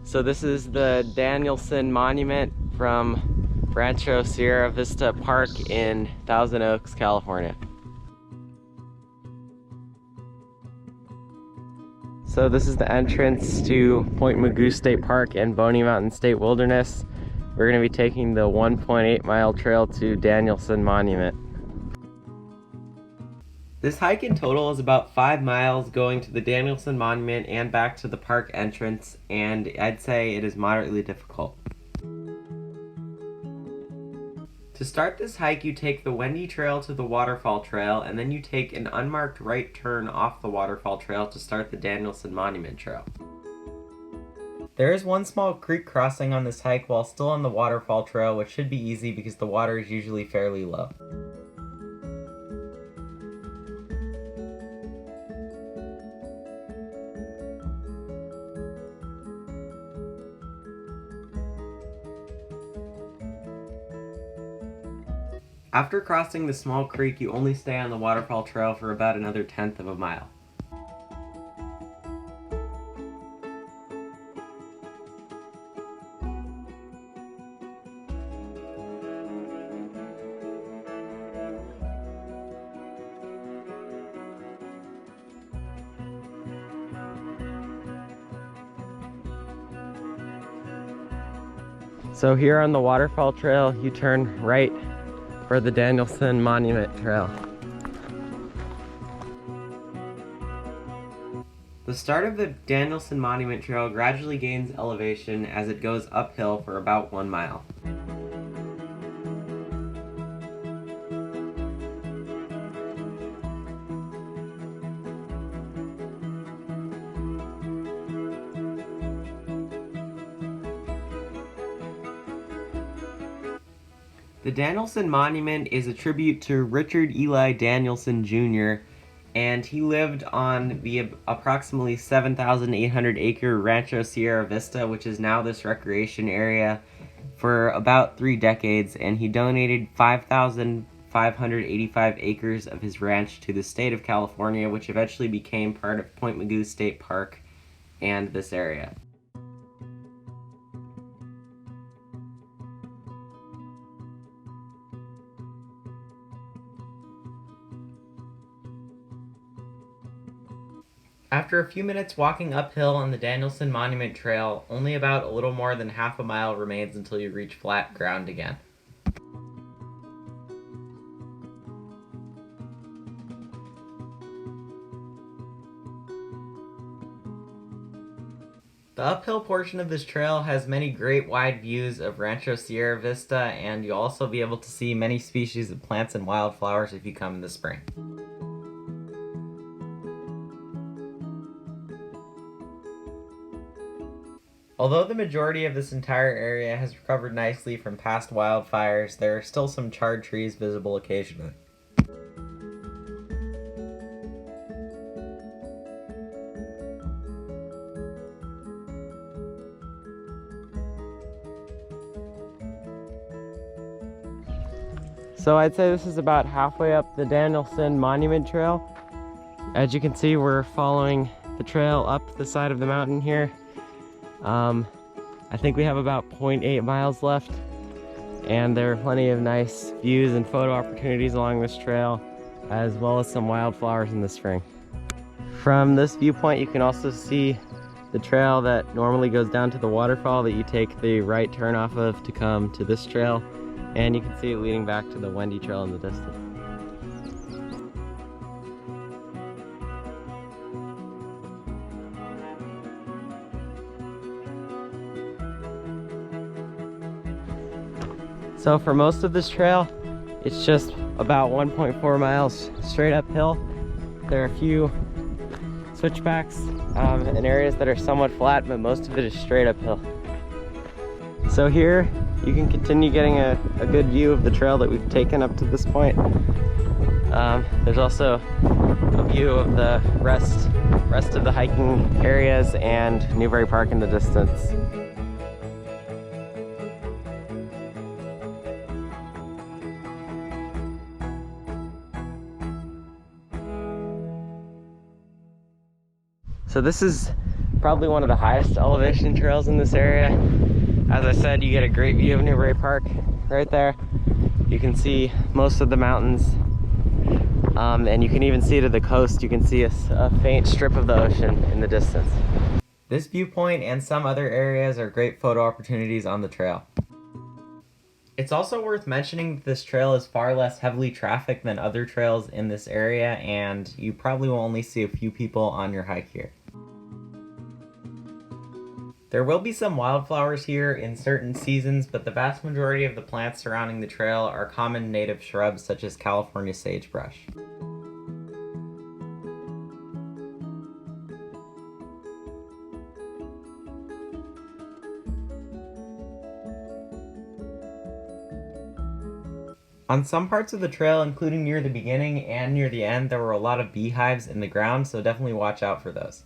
So this is the Danielson Monument from Rancho Sierra Vista Park in Thousand Oaks, California. So this is the entrance to Point Mugu State Park and Boney Mountain State Wilderness. We're going to be taking the 1.8 mile trail to Danielson Monument. This hike in total is about 5 miles going to the Danielson Monument and back to the park entrance, and I'd say it is moderately difficult. To start this hike, you take the Wendy Trail to the Waterfall Trail, and then you take an unmarked right turn off the Waterfall Trail to start the Danielson Monument Trail. There is one small creek crossing on this hike while still on the Waterfall Trail, which should be easy because the water is usually fairly low. After crossing the small creek, you only stay on the Waterfall Trail for about another 1/10 of a mile. So here on the Waterfall Trail, you turn right for the Danielson Monument Trail. The start of the Danielson Monument Trail gradually gains elevation as it goes uphill for about 1 mile. The Danielson Monument is a tribute to Richard Eli Danielson Jr., and he lived on the approximately 7,800 acre Rancho Sierra Vista, which is now this recreation area, for about 3 decades, and he donated 5,585 acres of his ranch to the state of California, which eventually became part of Point Mugu State Park and this area. After a few minutes walking uphill on the Danielson Monument Trail, only about a little more than half a mile remains until you reach flat ground again. The uphill portion of this trail has many great wide views of Rancho Sierra Vista, and you'll also be able to see many species of plants and wildflowers if you come in the spring. Although the majority of this entire area has recovered nicely from past wildfires, there are still some charred trees visible occasionally. So I'd say this is about halfway up the Danielson Monument Trail. As you can see, we're following the trail up the side of the mountain here. I think we have about 0.8 miles left, and there are plenty of nice views and photo opportunities along this trail, as well as some wildflowers in the spring. From this viewpoint, you can also see the trail that normally goes down to the waterfall that you take the right turn off of to come to this trail, and you can see it leading back to the Wendy Trail in the distance. So for most of this trail, it's just about 1.4 miles straight uphill. There are a few switchbacks in areas that are somewhat flat, but most of it is straight uphill. So here you can continue getting a good view of the trail that we've taken up to this point. There's also a view of the rest of the hiking areas and Newbury Park in the distance. So this is probably one of the highest elevation trails in this area. As I said, you get a great view of Newbury Park right there. You can see most of the mountains, and you can even see to the coast. You can see a faint strip of the ocean in the distance. This viewpoint and some other areas are great photo opportunities on the trail. It's also worth mentioning that this trail is far less heavily trafficked than other trails in this area, and you probably will only see a few people on your hike here. There will be some wildflowers here in certain seasons, but the vast majority of the plants surrounding the trail are common native shrubs such as California sagebrush. On some parts of the trail, including near the beginning and near the end, there were a lot of beehives in the ground, so definitely watch out for those.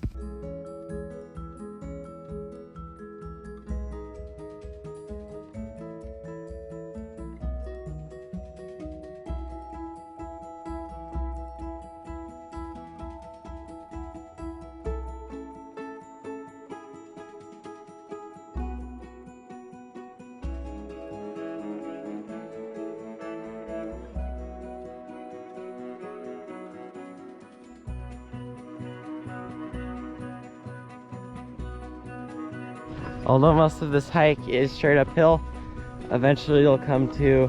Although most of this hike is straight uphill, eventually you'll come to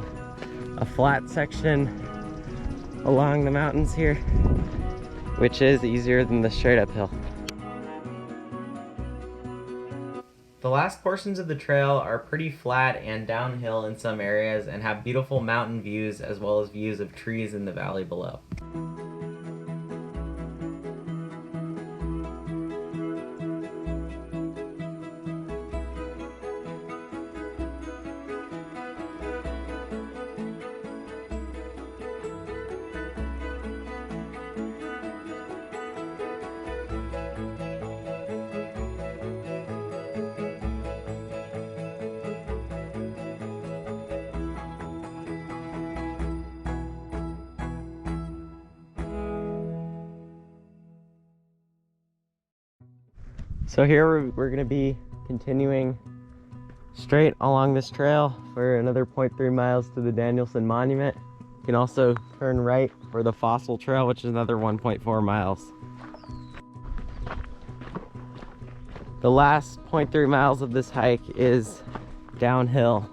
a flat section along the mountains here, which is easier than the straight uphill. The last portions of the trail are pretty flat and downhill in some areas and have beautiful mountain views as well as views of trees in the valley below. So here we're going to be continuing straight along this trail for another 0.3 miles to the Danielson Monument. You can also turn right for the Fossil Trail, which is another 1.4 miles. The last 0.3 miles of this hike is downhill.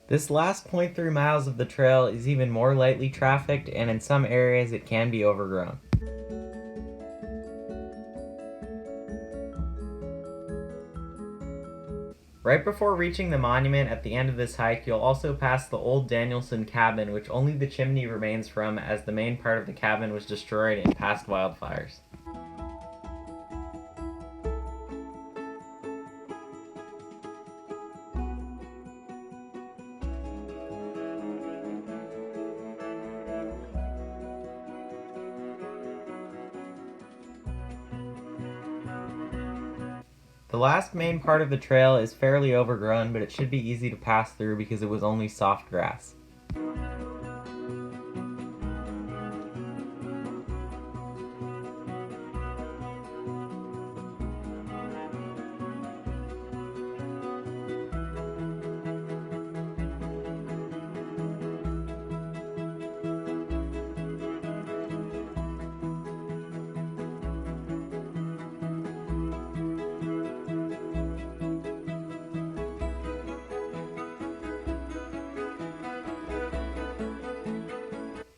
This last 0.3 miles of the trail is even more lightly trafficked, and in some areas it can be overgrown. Right before reaching the monument at the end of this hike, you'll also pass the old Danielson cabin, which only the chimney remains from, as the main part of the cabin was destroyed in past wildfires. The last main part of the trail is fairly overgrown, but it should be easy to pass through because it was only soft grass.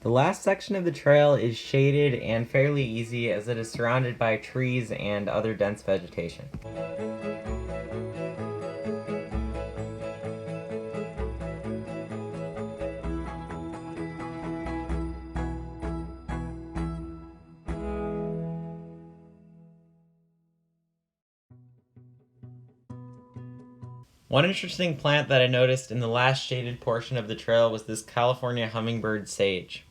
The last section of the trail is shaded and fairly easy as it is surrounded by trees and other dense vegetation. One interesting plant that I noticed in the last shaded portion of the trail was this California hummingbird sage.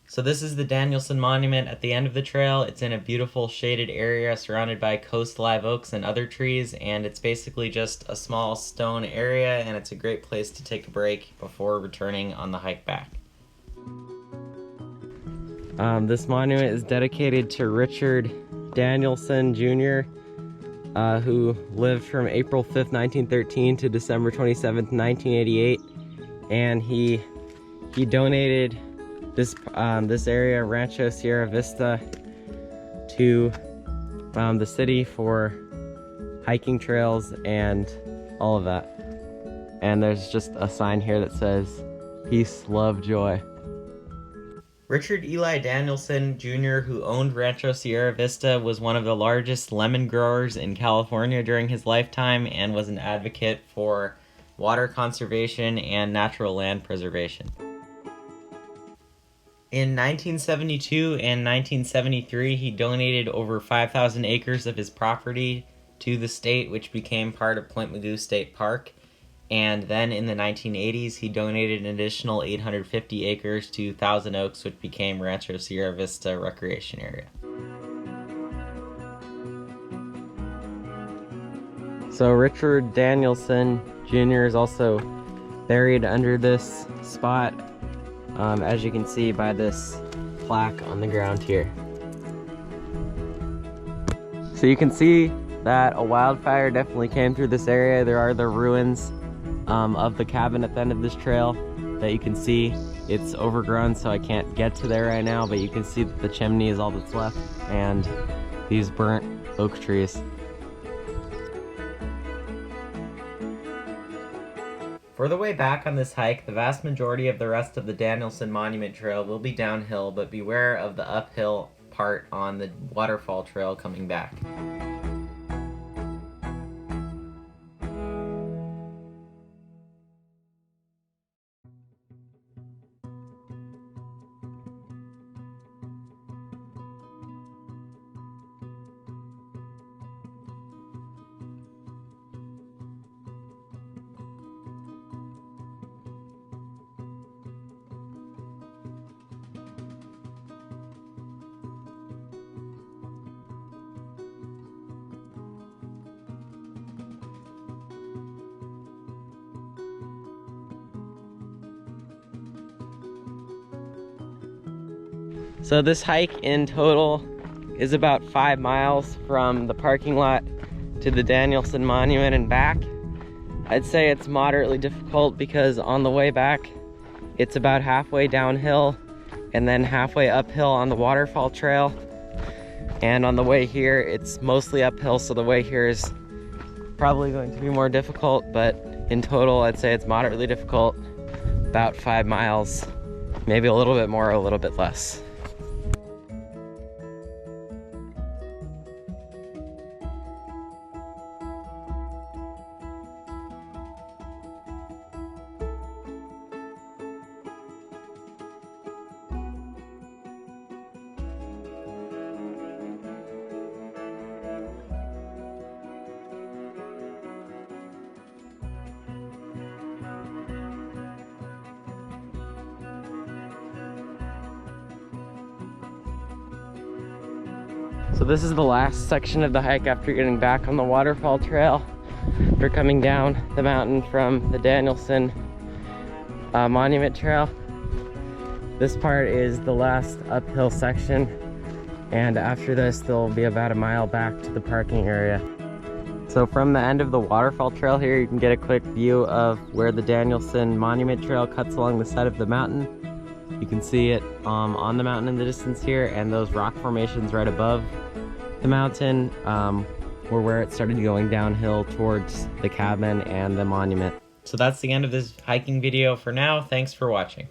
So this is the Danielson Monument at the end of the trail. It's in a beautiful shaded area surrounded by coast live oaks and other trees, and it's basically just a small stone area, and it's a great place to take a break before returning on the hike back. This monument is dedicated to Richard Danielson Jr., who lived from April 5th, 1913 to December 27th, 1988, and he donated this area, Rancho Sierra Vista, to the city for hiking trails and all of that. And there's just a sign here that says, "Peace, love, joy." Richard Eli Danielson Jr., who owned Rancho Sierra Vista, was one of the largest lemon growers in California during his lifetime and was an advocate for water conservation and natural land preservation. In 1972 and 1973, he donated over 5,000 acres of his property to the state, which became part of Point Mugu State Park. And then in the 1980s, he donated an additional 850 acres to Thousand Oaks, which became Rancho Sierra Vista Recreation Area. So Richard Danielson Jr. is also buried under this spot, as you can see by this plaque on the ground here. So you can see that a wildfire definitely came through this area. There are the ruins of the cabin at the end of this trail that you can see. It's overgrown, so I can't get to there right now, but you can see that the chimney is all that's left and these burnt oak trees. For the way back on this hike, the vast majority of the rest of the Danielson Monument Trail will be downhill, but beware of the uphill part on the Waterfall Trail coming back. So this hike in total is about 5 miles from the parking lot to the Danielson Monument and back. I'd say it's moderately difficult because on the way back, it's about halfway downhill and then halfway uphill on the Waterfall Trail. And on the way here, it's mostly uphill, so the way here is probably going to be more difficult, but in total, I'd say it's moderately difficult, about 5 miles, maybe a little bit more, a little bit less. So this is the last section of the hike after getting back on the Waterfall Trail, after coming down the mountain from the Danielson Monument Trail. This part is the last uphill section, and after this there'll be about a mile back to the parking area. So from the end of the Waterfall Trail here, you can get a quick view of where the Danielson Monument Trail cuts along the side of the mountain. You can see it on the mountain in the distance here, and those rock formations right above the mountain were where it started going downhill towards the cabin and the monument. So that's the end of this hiking video for now. Thanks for watching.